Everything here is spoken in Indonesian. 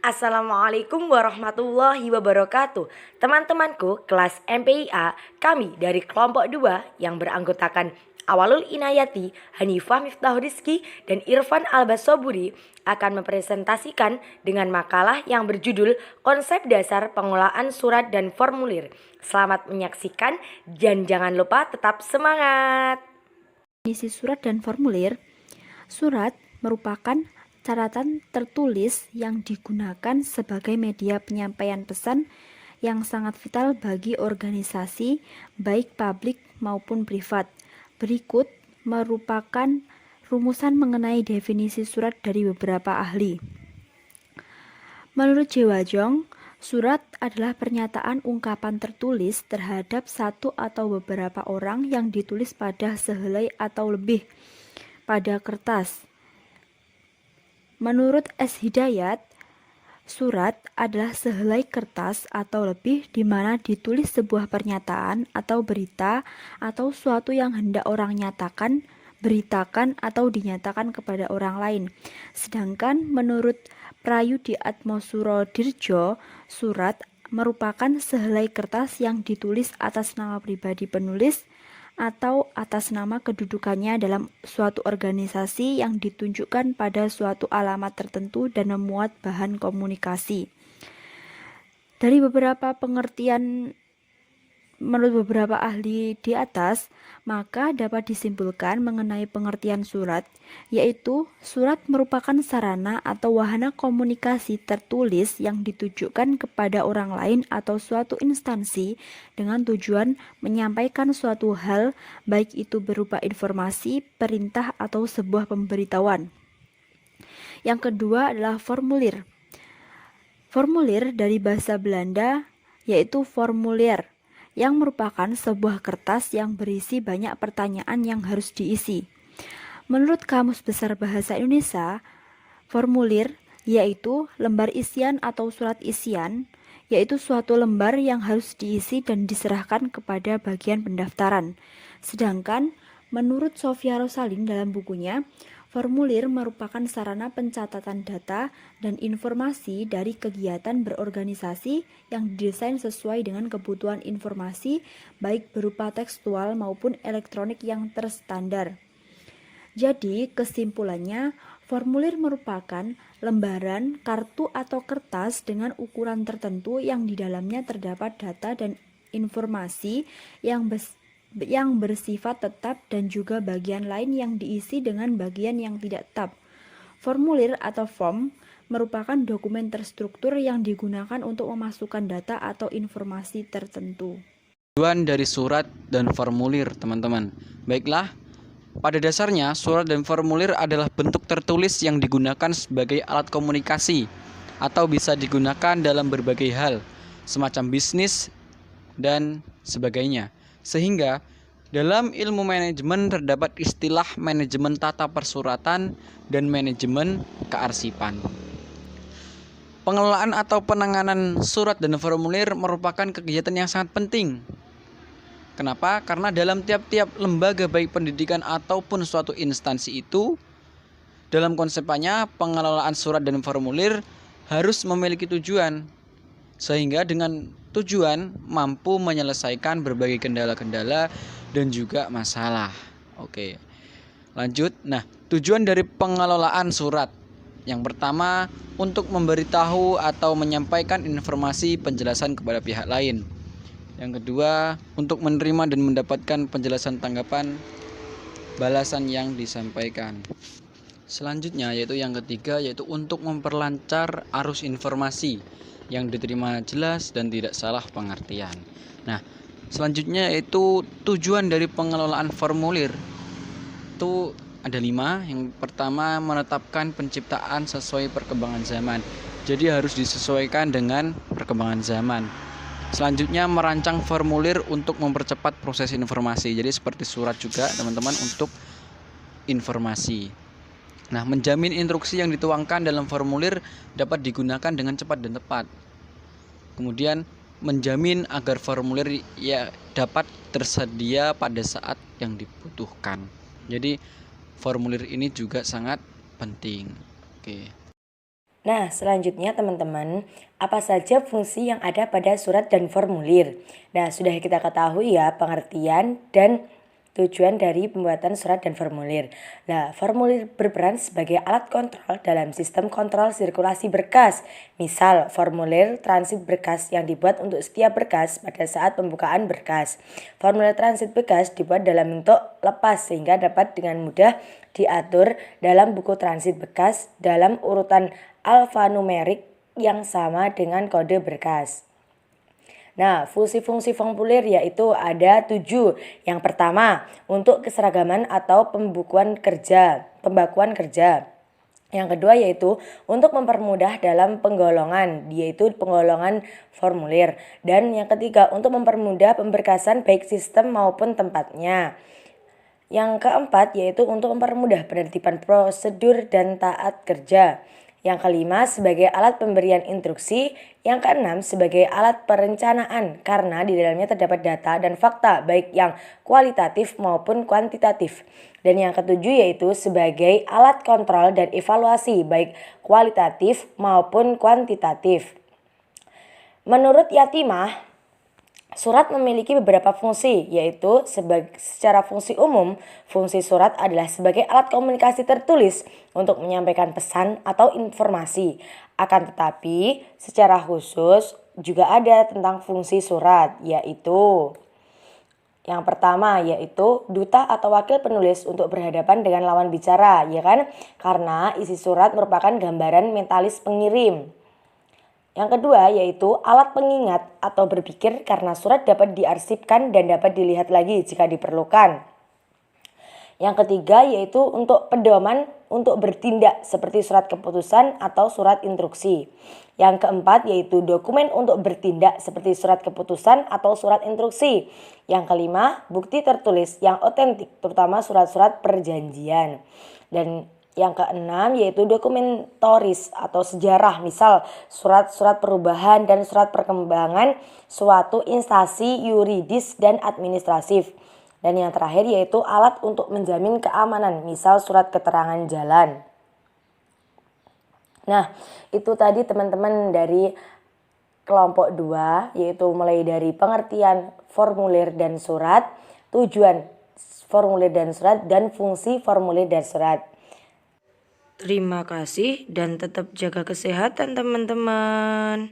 Assalamualaikum warahmatullahi wabarakatuh. Teman-temanku kelas MPIA, kami dari kelompok 2 yang beranggotakan Awalul Inayati, Hanifah Miftahul Rizki, dan Irfan Albasoburi akan mempresentasikan dengan makalah yang berjudul Konsep Dasar Pengelolaan Surat dan Formulir. Selamat menyaksikan dan jangan lupa tetap semangat. Definisi surat dan formulir. Surat merupakan catatan tertulis yang digunakan sebagai media penyampaian pesan yang sangat vital bagi organisasi, baik publik maupun privat. Berikut merupakan rumusan mengenai definisi surat dari beberapa ahli. Menurut Jewajong, surat adalah pernyataan ungkapan tertulis terhadap satu atau beberapa orang yang ditulis pada sehelai atau lebih pada kertas. Menurut S. Hidayat, surat adalah sehelai kertas atau lebih di mana ditulis sebuah pernyataan atau berita atau suatu yang hendak orang nyatakan, beritakan atau dinyatakan kepada orang lain. Sedangkan menurut Prayudi Atmosurodirjo, surat merupakan sehelai kertas yang ditulis atas nama pribadi penulis atau atas nama kedudukannya dalam suatu organisasi yang ditunjukkan pada suatu alamat tertentu dan memuat bahan komunikasi. Dari beberapa pengertian menurut beberapa ahli di atas, maka dapat disimpulkan mengenai pengertian surat, yaitu surat merupakan sarana atau wahana komunikasi tertulis yang ditujukan kepada orang lain atau suatu instansi dengan tujuan menyampaikan suatu hal, baik itu berupa informasi, perintah, atau sebuah pemberitahuan. Yang kedua adalah formulir. Formulir dari bahasa Belanda yaitu formulier, yang merupakan sebuah kertas yang berisi banyak pertanyaan yang harus diisi. Menurut Kamus Besar Bahasa Indonesia, formulir yaitu lembar isian atau surat isian, yaitu suatu lembar yang harus diisi dan diserahkan kepada bagian pendaftaran. Sedangkan menurut Sofia Rosalin dalam bukunya, formulir merupakan sarana pencatatan data dan informasi dari kegiatan berorganisasi yang didesain sesuai dengan kebutuhan informasi, baik berupa tekstual maupun elektronik yang terstandar. Jadi, kesimpulannya, formulir merupakan lembaran, kartu atau kertas dengan ukuran tertentu yang di dalamnya terdapat data dan informasi yang bersifat tetap dan juga bagian lain yang diisi dengan bagian yang tidak tetap. Formulir atau form merupakan dokumen terstruktur yang digunakan untuk memasukkan data atau informasi tertentu. Tujuan dari surat dan formulir, teman-teman. Baiklah, pada dasarnya surat dan formulir adalah bentuk tertulis yang digunakan sebagai alat komunikasi atau bisa digunakan dalam berbagai hal, semacam bisnis dan sebagainya. Sehingga dalam ilmu manajemen terdapat istilah manajemen tata persuratan dan manajemen kearsipan. Pengelolaan atau penanganan surat dan formulir merupakan kegiatan yang sangat penting. Kenapa? Karena dalam tiap-tiap lembaga baik pendidikan ataupun suatu instansi itu, dalam konsepannya pengelolaan surat dan formulir harus memiliki tujuan, sehingga dengan tujuan mampu menyelesaikan berbagai kendala-kendala dan juga masalah. Oke, lanjut. Nah, tujuan dari pengelolaan surat yang pertama, untuk memberitahu atau menyampaikan informasi penjelasan kepada pihak lain. Yang kedua, untuk menerima dan mendapatkan penjelasan tanggapan balasan yang disampaikan. Selanjutnya yaitu yang ketiga, yaitu untuk memperlancar arus informasi yang diterima jelas dan tidak salah pengertian. Nah, selanjutnya yaitu tujuan dari pengelolaan formulir. Itu ada 5. Yang pertama, menetapkan penciptaan sesuai perkembangan zaman. Jadi harus disesuaikan dengan perkembangan zaman. Selanjutnya, merancang formulir untuk mempercepat proses informasi. Jadi seperti surat juga, teman-teman, untuk informasi. Nah, menjamin instruksi yang dituangkan dalam formulir dapat digunakan dengan cepat dan tepat. Kemudian, menjamin agar formulir dapat tersedia pada saat yang dibutuhkan. Jadi, formulir ini juga sangat penting. Oke. Nah, selanjutnya teman-teman, apa saja fungsi yang ada pada surat dan formulir? Nah, sudah kita ketahui ya pengertian dan tujuan dari pembuatan surat dan formulir. Nah, formulir berperan sebagai alat kontrol dalam sistem kontrol sirkulasi berkas. Misal, formulir transit berkas yang dibuat untuk setiap berkas pada saat pembukaan berkas. Formulir transit berkas dibuat dalam bentuk lepas sehingga dapat dengan mudah diatur dalam buku transit berkas dalam urutan alfanumerik yang sama dengan kode berkas. Nah, fungsi-fungsi formulir yaitu ada 7. Yang pertama, untuk keseragaman atau pembakuan kerja. Yang kedua yaitu untuk mempermudah dalam penggolongan, yaitu penggolongan formulir. Dan yang ketiga, untuk mempermudah pemberkasan baik sistem maupun tempatnya. Yang keempat yaitu untuk mempermudah penertiban prosedur dan taat kerja. Yang kelima sebagai alat pemberian instruksi. Yang keenam sebagai alat perencanaan karena di dalamnya terdapat data dan fakta baik yang kualitatif maupun kuantitatif. Dan yang ketujuh yaitu sebagai alat kontrol dan evaluasi baik kualitatif maupun kuantitatif. Menurut Yatimah, surat memiliki beberapa fungsi, yaitu secara fungsi umum, fungsi surat adalah sebagai alat komunikasi tertulis untuk menyampaikan pesan atau informasi. Akan tetapi, secara khusus juga ada tentang fungsi surat, yaitu yang pertama yaitu duta atau wakil penulis untuk berhadapan dengan lawan bicara, ya kan? Karena isi surat merupakan gambaran mentalis pengirim. Yang kedua yaitu alat pengingat atau berpikir karena surat dapat diarsipkan dan dapat dilihat lagi jika diperlukan. Yang ketiga yaitu untuk pedoman untuk bertindak seperti surat keputusan atau surat instruksi. Yang keempat yaitu dokumen untuk bertindak seperti surat keputusan atau surat instruksi. Yang kelima bukti tertulis yang otentik terutama surat-surat perjanjian. Dan yang keenam yaitu dokumentaris atau sejarah, misal surat-surat perubahan dan surat perkembangan suatu instansi yuridis dan administratif. Dan yang terakhir yaitu alat untuk menjamin keamanan, misal surat keterangan jalan. Nah, itu tadi teman-teman dari kelompok 2, yaitu mulai dari pengertian formulir dan surat, tujuan formulir dan surat, dan fungsi formulir dan surat. Terima kasih dan tetap jaga kesehatan teman-teman.